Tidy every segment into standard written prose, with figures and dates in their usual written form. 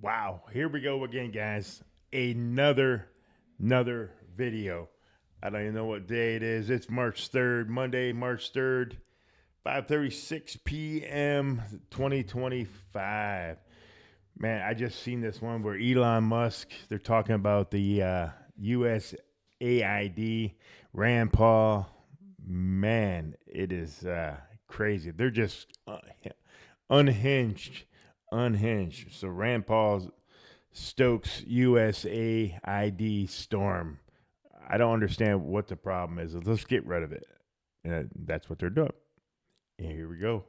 Wow, here we go again, guys. Another video. I don't even know what day it is. It's March 3rd, Monday, March 3rd, 5:36 p.m. 2025. Man, I just seen this one where Elon Musk, they're talking about the USAID, Rand Paul. Man, it is crazy. They're just unhinged. So Rand Paul's Stokes USAID storm. I don't understand what the problem is. Let's get rid of it. And that's what they're doing. And here we go.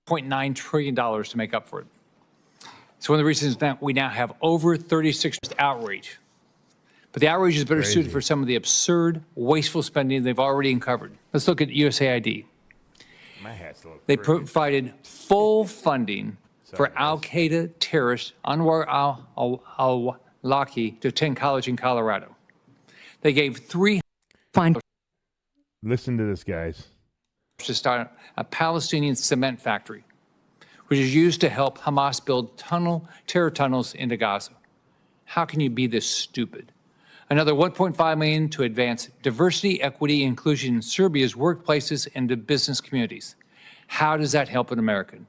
$0.9 trillion to make up for it. It's one of the reasons that we now have over 36 outrage. But the outrage is better suited for some of the absurd, wasteful spending they've already uncovered. Let's look at USAID. My hat's a little They crazy. provided full funding for Al-Qaeda terrorist Anwar al-Awlaki to attend college in Colorado. They gave Listen to this, guys. to start a Palestinian cement factory, which is used to help Hamas build terror tunnels into Gaza. How can you be this stupid? Another $1.5 million to advance diversity, equity, and inclusion in Serbia's workplaces and to business communities. How does that help an American?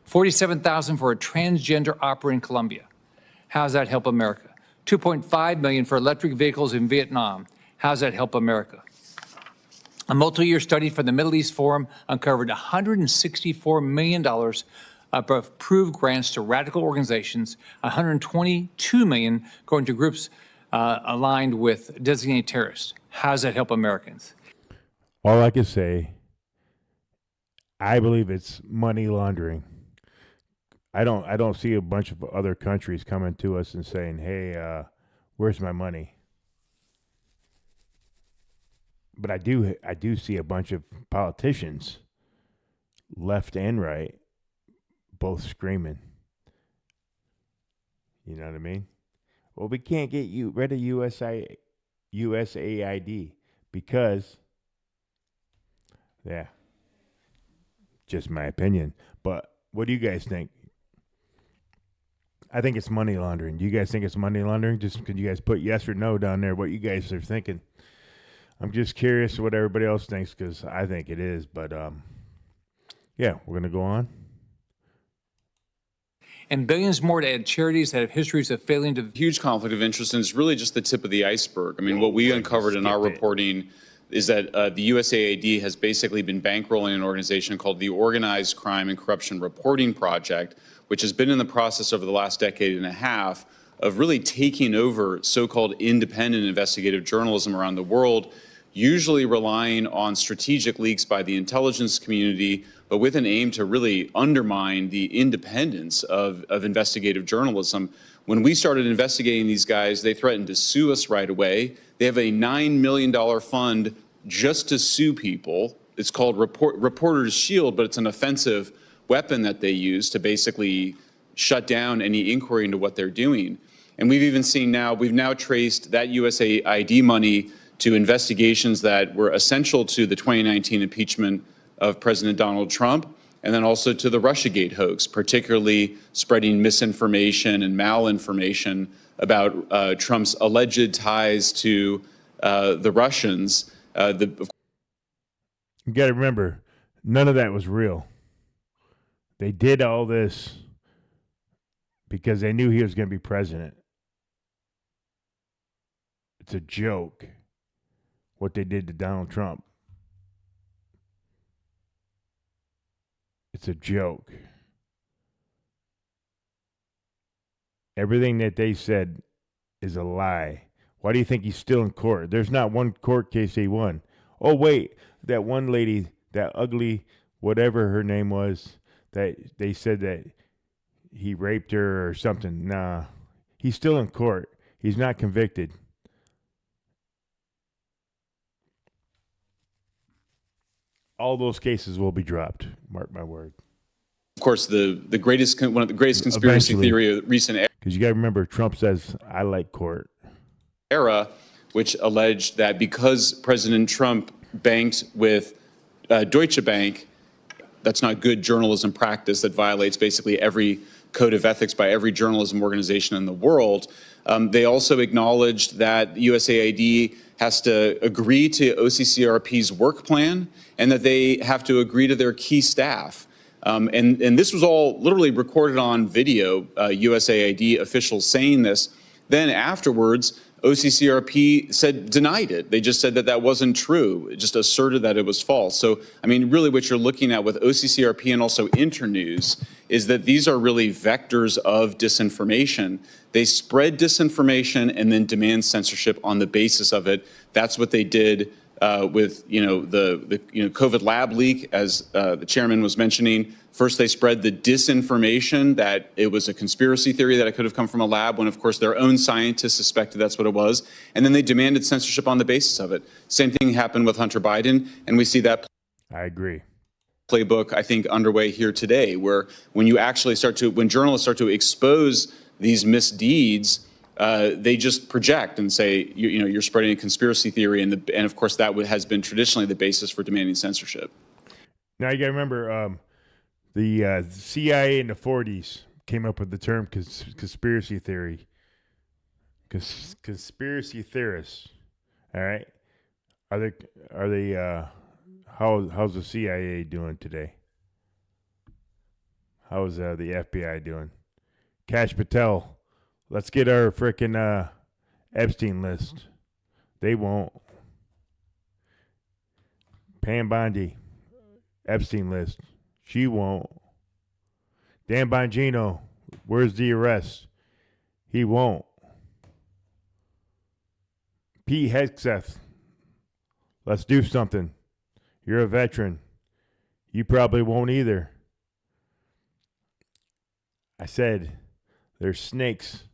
$47,000 for a transgender opera in Colombia. How does that help America? $2.5 million for electric vehicles in Vietnam. How does that help America? A multi-year study from the Middle East Forum uncovered $164 million of approved grants to radical organizations, $122 million going to groups aligned with designated terrorists. How does that help Americans? All I can say, I believe it's money laundering. I don't see a bunch of other countries coming to us and saying, "Hey, where's my money?" But I do see a bunch of politicians, left and right, both screaming. You know what I mean? Well, we can't get rid of USAID because, yeah, just my opinion. But what do you guys think? I think it's money laundering. Do you guys think it's money laundering? Just could you guys put yes or no down there, what you guys are thinking? I'm just curious what everybody else thinks because I think it is. But, yeah, we're going to go on. And billions more to add charities that have histories of failing to... Huge conflict of interest, and it's really just the tip of the iceberg. I mean, what we uncovered in our reporting is that the USAID has basically been bankrolling an organization called the Organized Crime and Corruption Reporting Project, which has been in the process over the last decade and a half of really taking over so-called independent investigative journalism around the world, usually relying on strategic leaks by the intelligence community, but with an aim to really undermine the independence of investigative journalism. When we started investigating these guys, they threatened to sue us right away. They have a $9 million fund just to sue people. It's called Reporters Shield, but it's an offensive weapon that they use to basically shut down any inquiry into what they're doing. And we've even seen we've now traced that USAID money to investigations that were essential to the 2019 impeachment of President Donald Trump, and then also to the Russiagate hoax, particularly spreading misinformation and malinformation about Trump's alleged ties to the Russians. You got to remember, none of that was real. They did all this because they knew he was going to be president. It's a joke what they did to Donald Trump. It's a joke. Everything that they said is a lie. Why do you think he's still in court? There's not one court case he won. Oh, wait, that one lady, that ugly, whatever her name was, that they said that he raped her or something. Nah, he's still in court. He's not convicted. All those cases will be dropped. Mark my word. Of course, one of the greatest conspiracy theory of recent because you got to remember, Trump says, "I like court." Era, which alleged that because President Trump banked with Deutsche Bank, good journalism practice that violates basically every code of ethics by every journalism organization in the world. They also acknowledged that USAID has to agree to OCCRP's work plan and that they have to agree to their key staff. And this was all literally recorded on video, USAID officials saying this. Then afterwards, OCCRP denied it. They just said that that wasn't true. It just asserted that it was false. So, I mean, really what you're looking at with OCCRP and also Internews is that these are really vectors of disinformation. They spread disinformation and then demand censorship on the basis of it. That's what they did with the COVID lab leak, as the chairman was mentioning. First, they spread the disinformation that it was a conspiracy theory that it could have come from a lab, when of course their own scientists suspected that's what it was. And then they demanded censorship on the basis of it. Same thing happened with Hunter Biden, and we see that. I agree. Playbook, I think, underway here today, where when journalists start to expose these misdeeds, they just project and say, you're spreading a conspiracy theory, and of course that has been traditionally the basis for demanding censorship. Now you got to remember, the CIA in the 40s came up with the term conspiracy theory. Conspiracy theorists. All right, are they? How's the CIA doing today? How's the FBI doing? Kash Patel. Let's get our frickin' Epstein list. They won't. Pam Bondi, Epstein list. She won't. Dan Bongino, where's the arrest? He won't. Pete Hegseth, let's do something. You're a veteran. You probably won't either. I said there's snakes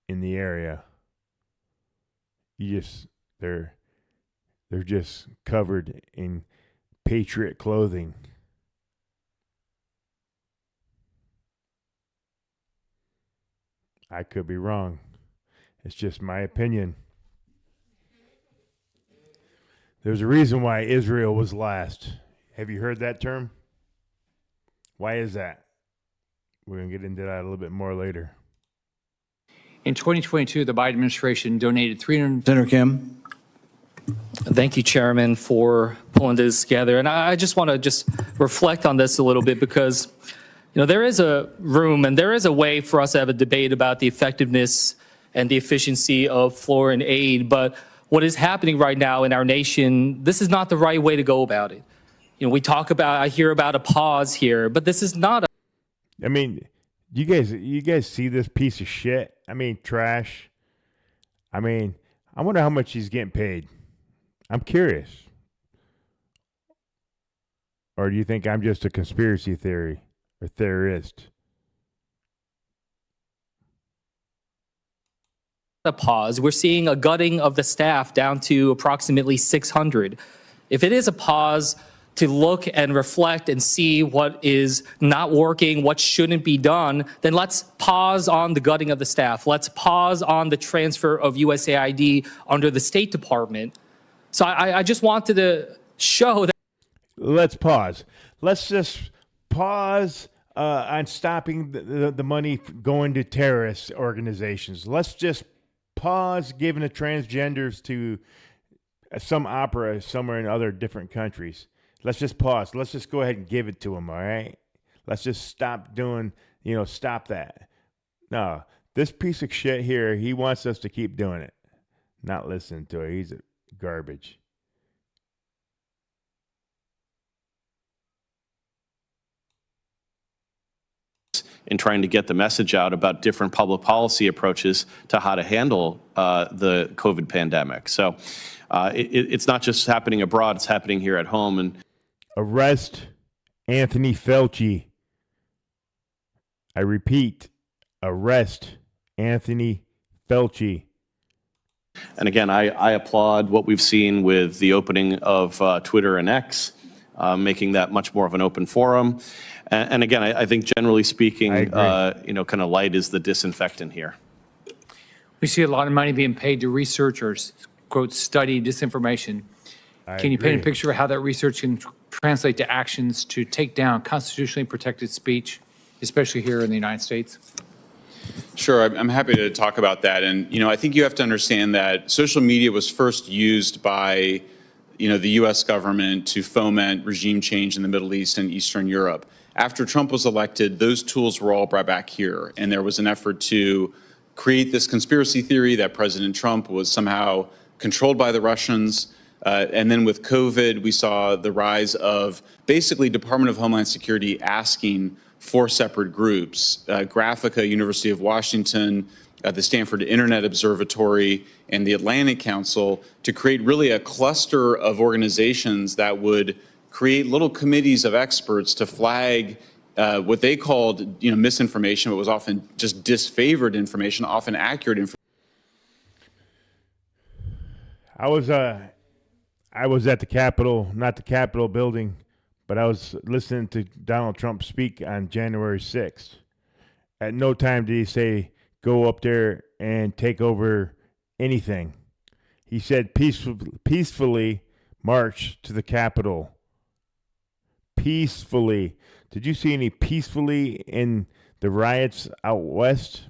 in the area. They're just covered in patriot clothing. I could be wrong. It's just my opinion. There's a reason why Israel was last. Have you heard that term? Why is that? We're going to get into that a little bit more later. In 2022, the Biden administration donated Senator Kim. Thank you, Chairman, for pulling this together. And I just want to reflect on this a little bit, because there is a room and there is a way for us to have a debate about the effectiveness and the efficiency of foreign aid. But what is happening right now in our nation, this is not the right way to go about it. I hear about a pause here, but this is not I mean, you guys see this piece of shit? I mean, trash. I mean, I wonder how much he's getting paid. I'm curious. Or do you think I'm just a conspiracy theory or theorist? a pause. We're seeing a gutting of the staff down to approximately 600. If it is a pause to look and reflect and see what is not working, what shouldn't be done, then let's pause on the gutting of the staff. Let's pause on the transfer of USAID under the State Department. So I just wanted to show that. Let's pause. Let's just pause on stopping the money going to terrorist organizations. Let's just pause giving the transgenders to some opera somewhere in other different countries. Let's just pause. Let's just go ahead and give it to them, all right? Let's just stop doing, stop that. No, this piece of shit here, he wants us to keep doing it. Not listening to it. He's garbage. In trying to get the message out about different public policy approaches to how to handle the COVID pandemic. So it's not just happening abroad, it's happening here at home. And arrest Anthony Fauci. I repeat, arrest Anthony Fauci. And again, I applaud what we've seen with the opening of Twitter and X, making that much more of an open forum. And again, I think generally speaking, kind of light is the disinfectant here. We see a lot of money being paid to research or, quote, study disinformation. Can you paint a picture of how that research can translate to actions to take down constitutionally protected speech, especially here in the United States? Sure, I'm happy to talk about that. And, I think you have to understand that social media was first used by, the U.S. government to foment regime change in the Middle East and Eastern Europe. After Trump was elected, those tools were all brought back here. And there was an effort to create this conspiracy theory that President Trump was somehow controlled by the Russians. And then with COVID, we saw the rise of basically Department of Homeland Security asking for separate groups, Graphica, University of Washington, the Stanford Internet Observatory, and the Atlantic Council to create really a cluster of organizations that would create little committees of experts to flag what they called, misinformation, but was often just disfavored information, often accurate information. I was at the Capitol, not the Capitol building, but I was listening to Donald Trump speak on January 6th. At no time did he say, go up there and take over anything. He said, peacefully march to the Capitol. Peacefully. Did you see any peacefully in the riots out west?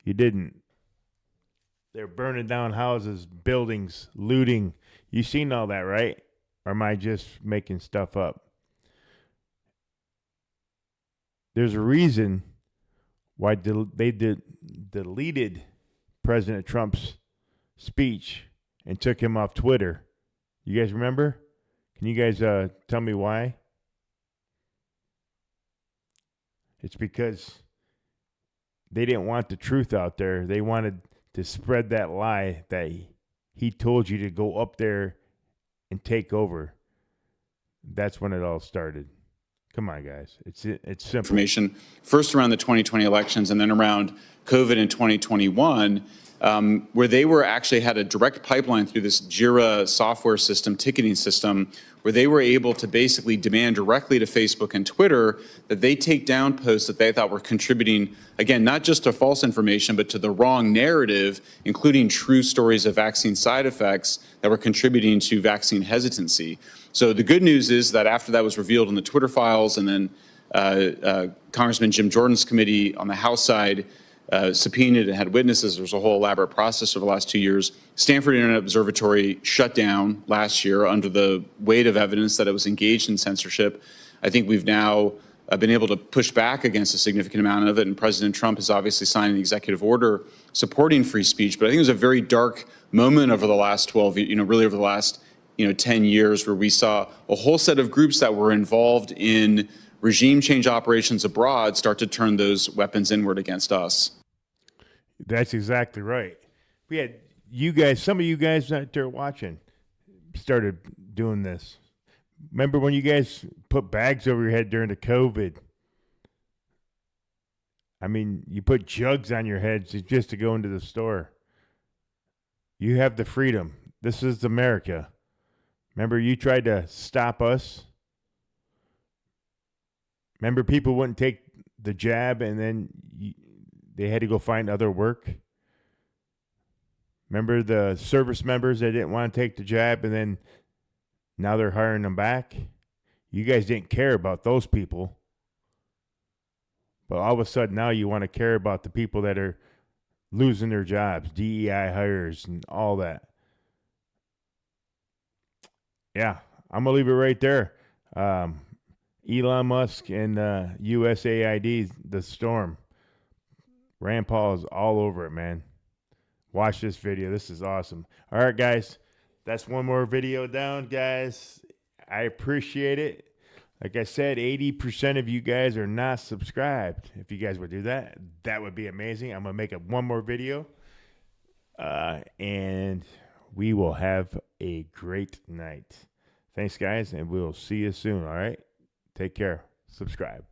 You didn't. They're burning down houses, buildings, looting. You seen all that, right? Or am I just making stuff up? There's a reason why they deleted President Trump's speech and took him off Twitter. You guys remember? Can you guys tell me why? It's because they didn't want the truth out there. They wanted to spread that lie that he told you to go up there and take over. That's when it all started. Come on, guys. It's simple. Information first around the 2020 elections and then around COVID in 2021, where they were actually had a direct pipeline through this Jira software system, ticketing system, where they were able to basically demand directly to Facebook and Twitter that they take down posts that they thought were contributing, again, not just to false information, but to the wrong narrative, including true stories of vaccine side effects that were contributing to vaccine hesitancy. So the good news is that after that was revealed in the Twitter files, and then Congressman Jim Jordan's committee on the House side subpoenaed and had witnesses, there was a whole elaborate process over the last 2 years. Stanford Internet Observatory shut down last year under the weight of evidence that it was engaged in censorship. I think we've now been able to push back against a significant amount of it, and President Trump has obviously signed an executive order supporting free speech. But I think it was a very dark moment over the last 12, really over the last 10 years, where we saw a whole set of groups that were involved in regime change operations abroad start to turn those weapons inward against us. That's exactly right. We had you guys, some of you guys out there watching, started doing this. Remember when you guys put bags over your head during the COVID? I mean, you put jugs on your heads just to go into the store. You have the freedom. This is America. Remember, you tried to stop us. Remember, people wouldn't take the jab and then they had to go find other work. Remember the service members that didn't want to take the jab and then now they're hiring them back? You guys didn't care about those people. But all of a sudden now you want to care about the people that are losing their jobs, DEI hires and all that. Yeah, I'm going to leave it right there. Elon Musk and USAID, the storm. Rand Paul is all over it, man. Watch this video. This is awesome. All right, guys. That's one more video down, guys. I appreciate it. Like I said, 80% of you guys are not subscribed. If you guys would do that, that would be amazing. I'm going to make one more video. And we will have a great night. Thanks, guys, and we'll see you soon, all right? Take care. Subscribe.